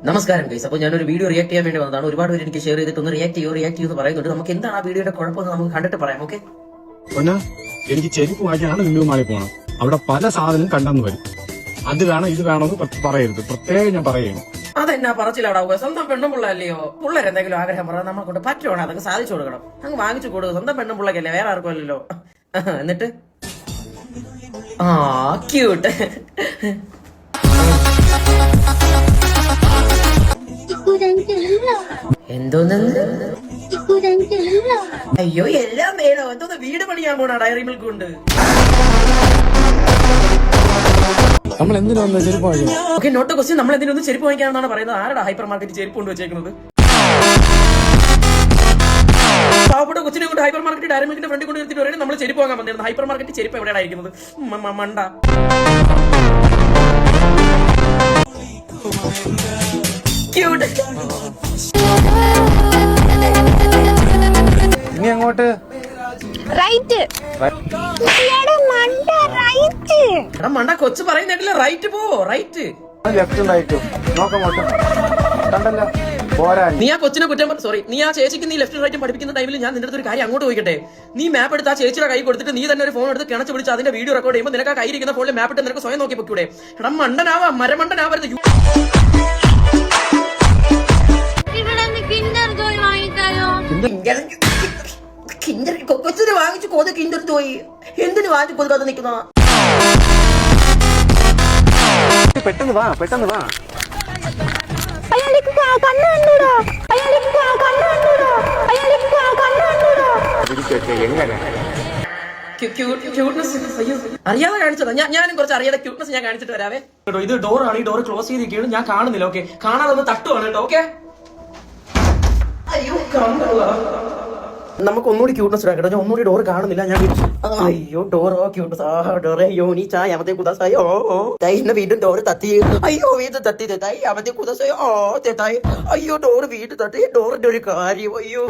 നമസ്കാരം ഗൈസ്. അപ്പോൾ ഞാനൊരു വീഡിയോ റിയാക്ട് ചെയ്യാൻ വേണ്ടി വന്നതാണ്. ഒരുപാട് പേര് എനിക്ക് ഷെയർ ചെയ്തിട്ടൊന്ന് റിയാക്ട് ചെയ്യുമെന്ന് പറയുന്നുണ്ട്. നമുക്ക് എന്താണ് ആ വീഡിയോയുടെ കുഴപ്പമെന്ന് നമുക്ക് കണ്ടിട്ട് പറയാം. ഓക്കെ, എനിക്ക് ചെരുപ്പ് വാങ്ങിയാണ് ലുലു മാളിൽ പോകണം. അവിടെ പല സാധനം കണ്ടെന്ന് വരും. അത് വേണം ഇത് വേണമെന്ന് പറയരുത്, പ്രത്യേകം ഞാൻ പറയുന്നു. അതെന്നാ പറച്ചിലാടാവുക? സ്വന്തം പെണ്ണും പിള്ളല്ലോ. പിള്ളേർ എന്തെങ്കിലും ആഗ്രഹം പറയാൻ നമ്മളെ കൊണ്ട് പറ്റുവാണ്, അതൊക്കെ സാധിച്ചു കൊടുക്കണം. അങ്ങ് വാങ്ങിച്ചു കൊടുക്കും. സ്വന്തം പെണ്ണും പിള്ളക്കല്ലേ, വേറെ ആർക്കും അല്ലല്ലോ. എന്നിട്ട് ക്യൂട്ട്. എന്തോന്ന്? അയ്യോ, എല്ലാം വേണോ? എന്തോന്ന് വീട് പണിയാൻ പോണ ഡയറി മിൽക്ക് കൊണ്ട്? നമ്മൾ എന്തിനാ ചെരുപ്പ് വാങ്ങിക്കണം? Okay, not question. നമ്മൾ എന്തിനൊന്നും ചെരുപ്പ് വാങ്ങിക്കാനാണ് പറയുന്നത്? ആരുടെ ഹൈപ്പർ മാർക്കറ്റ് ചെരുപ്പ് കൊണ്ട് വെച്ചേക്കുന്നത്? പാവപ്പെട്ട കൊച്ചിനെ കൊണ്ട് ഹൈപ്പർ മാർക്കറ്റ് ഡയറി മിൽക്കിന്റെ ഫ്രണ്ടിൽ കൊണ്ട് നിർത്തിട്ട് പറയുന്നത് നമ്മൾ ചെരുപ്പ് വാങ്ങാൻ വന്നിരുന്നത്. ഹൈപ്പർ മാർക്കറ്റ് ചെരുപ്പ് എവിടെയാണ് ഇരിക്കുന്നത്? മണ്ട. ക്യൂട്ട്. ഇനി അങ്ങോട്ട് മണ്ട കൊച്ചു പറയുന്നില്ല. റൈറ്റ് പോ, റൈറ്റ്. ലെഫ്റ്റും റൈറ്റും നോക്കങ്ങോട്ട് കണ്ടല്ലോ. നീ ആ കൊച്ചിനെ കുറ്റം സോറി നീ ആ ചേച്ചിക്ക് നീ ലെഫ്റ്റും റൈറ്റും പഠിപ്പിക്കുന്ന ടൈമിൽ ഞാൻ നിന്റെ ഒരു കാര്യം അങ്ങോട്ട് പോയിക്കട്ടെ. നീ മാപ്പ് എടുത്ത് ആ ചേച്ചിയുടെ കൈ കൊടുത്തിട്ട് നീ തന്നെ ഒരു ഫോൺ എടുത്ത് കിണച്ച് പിടിച്ച് അതിന്റെ വീഡിയോ റെക്കോർഡ് ചെയ്യുമ്പോൾ നിനക്ക് ആ കൈ ഇരിക്കുന്ന ഫോണിൽ മാപ്പ് ഇട്ട് നിനക്ക് സ്വയം നോക്കി പൊക്കൂടെ? എടാ മണ്ടനാവാ, മരമണ്ടനാവരുത്. കൊച്ചിന് വാങ്ങിച്ചു കൊതു കിൻഡർ പോയി. എന്തിനു വാങ്ങിച്ചു കൊതുക്കാതെ നിൽക്കുന്ന? പെട്ടെന്ന് വാ, പെട്ടെന്ന് വാ. അറിയാതെ കാണിച്ചതാ. ഞാനും കുറച്ച് അറിയാതെ ക്യൂട്ട്നെസ് ഞാൻ കാണിച്ചിട്ട് വരാവേ. കേട്ടോ, ഇത് ഡോറാണ്. ഈ ഡോർ ക്ലോസ് ചെയ്തിരിക്കുകയാണ്. ഞാൻ കാണുന്നില്ല. ഓക്കെ, കാണാതെ ഒന്ന് തട്ടുവാണ് കേട്ടോ. ഓക്കെ, അയ്യോ നമുക്ക് ഒന്നുകൂടി ക്യൂട്ട്നെസ് ഇടാം കേട്ടോ. ഞാൻ ഒന്നുകൂടി ഡോർ കാണുന്നില്ല. ഞാൻ അയ്യോ ഡോർ ക്യൂട്ട്നെസ്. ഡോറെ അയ്യോ നീ ചായ അവത്തെ കുതാസായി. ഇന്ന് വീണ്ടും ഡോർ തട്ടി. അയ്യോ വീണ്ടും തട്ടി തെറ്റായി അവത്തെ കുതാസായി. തെറ്റായി. അയ്യോ ഡോർ വീണ്ടും തട്ടി. ഡോറിന്റെ ഒരു കാര്യം. അയ്യോ